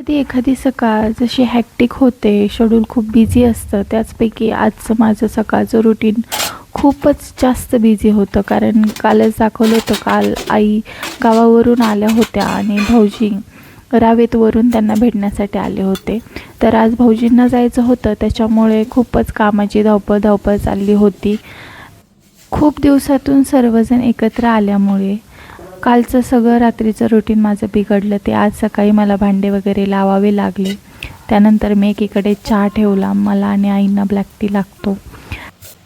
कधी एखादी सकाळ जशी हॅक्टिक होते, शेड्यूल खूप बिझी असतं, त्याचपैकी आजचं माझं सकाळचं रुटीन खूपच जास्त बिझी होतं. कारण कालच दाखवलं होतं, काल आई गावावरून आल्या होत्या आणि भाऊजी रावेतवरून त्यांना भेटण्यासाठी आले होते. तर आज भाऊजींना जायचं होतं, त्याच्यामुळे खूपच कामाची धावपळ चालली होती. खूप दिवसातून सर्वजण एकत्र आल्यामुळे कालचं सगळं रात्रीचं रुटीन माझं बिघडलं. ते आज सकाळी मला भांडे वगैरे लावावे लागले. त्यानंतर मी एकीकडे चहा ठेवला. मला आणि आईंना ब्लॅक टी लागतो.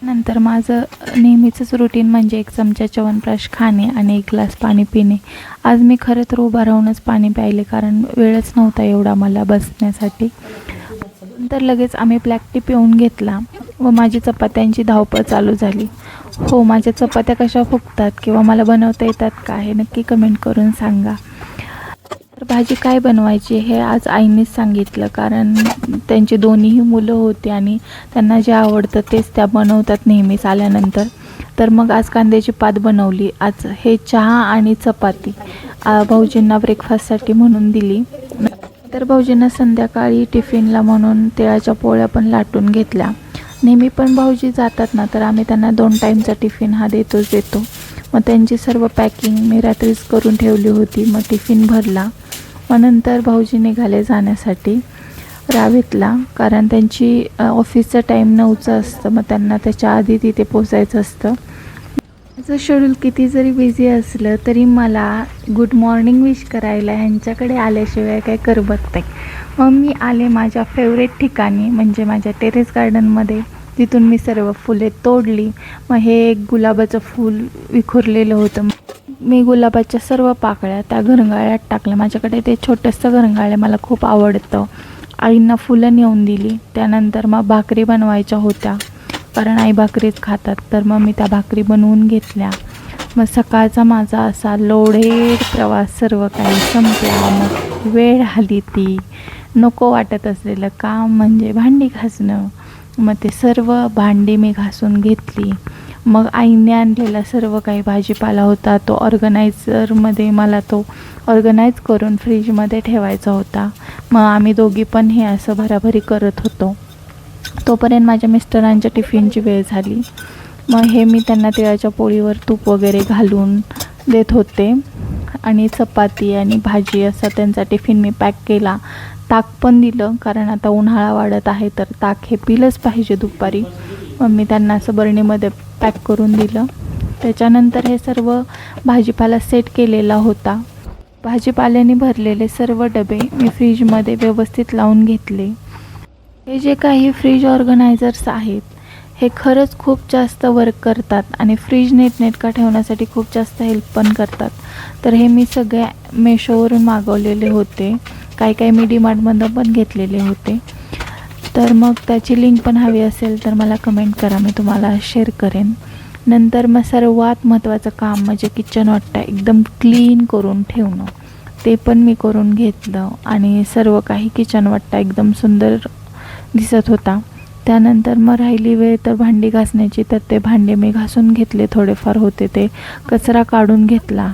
नंतर माझं नेहमीचंच रुटीन म्हणजे 1 चमचा च्यवनप्राश खाणे आणि 1 ग्लास पाणी पिणे. आज मी खरं तर उभा राहूनच पाणी प्यायले, कारण वेळच नव्हता एवढा मला बसण्यासाठी. नंतर लगेच आम्ही ब्लॅक टी पिऊन घेतला व माझी चपात्यांची धावपळ चालू झाली. हो, माझ्या चपात्या कशा फुगतात किंवा मला बनवता येतात का, हे नक्की कमेंट करून सांगा. तर भाजी काय बनवायची हे आज आईनेच सांगितलं, कारण त्यांची दोन्हीही मुलं होती आणि त्यांना जे आवडतं तेच त्या बनवतात नेहमीच आल्यानंतर. तर मग आज कांद्याची पात बनवली. आज हे चहा आणि चपाती भाऊजींना ब्रेकफास्टसाठी म्हणून दिली. तर भाऊजींना संध्याकाळी टिफिनला म्हणून तिळाच्या पोळ्या पण लाटून घेतल्या. नेहमी पण भाऊजी जातात ना, तर आम्ही त्यांना 2 टाईमचा टिफिन हा देतो. मग त्यांची सर्व पॅकिंग मी रात्रीच करून ठेवली होती. मग टिफिन भरला. मग नंतर भाऊजी निघाले जाण्यासाठी रावेतला, कारण त्यांची ऑफिसचं टाईम 9चं असतं. मग त्यांना त्याच्या आधी तिथे पोचायचं असतं. माझं शेड्यूल किती जरी बिझी असलं तरी मला गुड मॉर्निंग विश करायला ह्यांच्याकडे आल्याशिवाय काही करमत नाही. मग मी आले माझ्या फेवरेट ठिकाणी, म्हणजे माझ्या टेरेस गार्डनमध्ये. तिथून मी सर्व फुले तोडली. मग हे एक गुलाबाचं फूल विखुरलेलं होतं. मी गुलाबाच्या सर्व पाकळ्या त्या घरंगाळ्यात टाकल्या. माझ्याकडे ते छोटंसं घरंगाळं मला खूप आवडतं. आईंना फुलं नेऊन दिली. त्यानंतर मग भाकरी बनवायच्या होत्या, कारण आई भाकरीच खातात. तर मग मी त्या भाकरी बनवून घेतल्या. मग सकाळचा माझा असा लोडेड प्रवास सर्व काही संपला. मग वेळ आली ती नको वाटत असलेलं काम म्हणजे भांडी घासणं. मग ते सर्व भांडी मी घासून घेतली. मग आईने आणलेला सर्व काही भाजीपाला होता, तो ऑर्गनायझरमध्ये मला तो ऑर्गनाईज करून फ्रीजमध्ये ठेवायचा होता. मग आम्ही दोघी पण हे असं भराभरी करत होतो. तोपर्यंत माझ्या मिस्टरांच्या टिफिनची वेळ झाली. मग हे मी त्यांना तिळाच्या पोळीवर तूप वगैरे घालून देत होते आणि चपाती आणि भाजी असा त्यांचा टिफिन मी पॅक केला. ताक पण दिलं, कारण आता उन्हाळा वाढत आहे तर ताक हे पिलंच पाहिजे दुपारी. मग मी त्यांना असं बरणीमध्ये पॅक करून दिलं. त्याच्यानंतर हे सर्व भाजीपाला सेट केलेला होता. भाजीपाल्याने भरलेले सर्व डबे मी फ्रीजमध्ये व्यवस्थित लावून घेतले. हे जे काही फ्रीज ऑर्गनायझर्स आहेत हे खरंच खूप जास्त वर्क करतात आणि फ्रीज नीटनेटका ठेवण्यासाठी खूप जास्त हेल्प पण करतात. तर हे मी सगळे मेशोवरून मागवलेले होते. काही मी डीमार्टमधून पण घेतलेले होते. तर मग त्याची लिंक पण हवी असेल तर मला कमेंट करा, मी तुम्हाला शेअर करेन. नंतर मग सर्वात महत्त्वाचं काम म्हणजे किचन वाटा एकदम क्लीन करून ठेवणं. ते पण मी करून घेतलं आणि सर्व काही किचन वाटा एकदम सुंदर दिसत होता. त्यानंतर मग राहिली वेळ तर भांडी घासण्याची, तर ते भांडे मी घासून घेतले. थोडेफार होते ते कचरा काढून घेतला.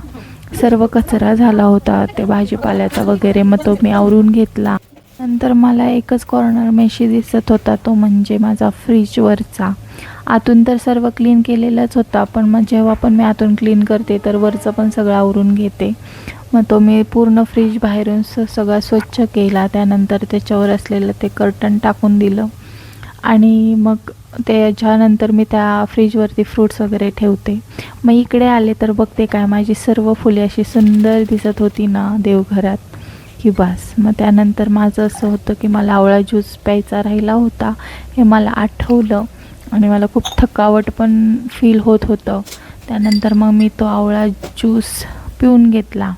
सर्व कचरा झाला होता ते भाजीपाल्याचा वगैरे, मग तो मी आवरून घेतला. नंतर मला एकच कॉर्नर मेशी दिसत होता, तो म्हणजे माझा फ्रीजवरचा. आतून तर सर्व क्लीन केलेलाच होता, पण मग जेव्हा पण मी आतून क्लीन करते तर वरचं पण सगळं आवरून घेते. मग तो मी पूर्ण फ्रीज बाहेरून सगळा स्वच्छ केला. त्यानंतर त्याच्यावर असलेलं ते कर्टन टाकून दिलं आणि मग त्याच्यानंतर मी त्या फ्रीजवरती फ्रूट्स वगैरे ठेवते. मग इकडे आले तर बघते काय, माझी सर्व फुले अशी सुंदर दिसत होती ना देवघरात, की बस. मग त्यानंतर माझं असं होतं की मला आवळा ज्यूस प्यायचा राहिला होता, हे मला आठवलं आणि मला खूप थकावट पण फील होत होतं. त्यानंतर मग मी तो आवळा ज्यूस पिऊन घेतला.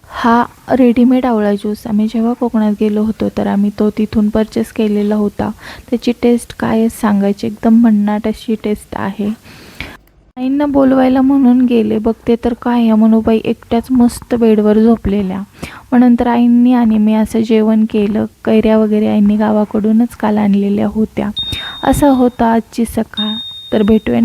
हा रेडीमेड आवळा ज्यूस आम्ही जेव्हा कोकणात गेलो होतो तर आम्ही तो तिथून परचेस केलेला होता. त्याची टेस्ट कायच सांगायची, एकदम भन्नाट अशी टेस्ट आहे. आईंना बोलवायला म्हणून गेले, बघते तर काय या मनुबाई एकट्याच मस्त बेडवर झोपलेल्या. मग नंतर आईंनी आणि मी असं जेवण केलं. कैऱ्या वगैरे आईंनी गावाकडूनच काल आणलेल्या होत्या. असं होतं आजची सकाळ. तर भेटूया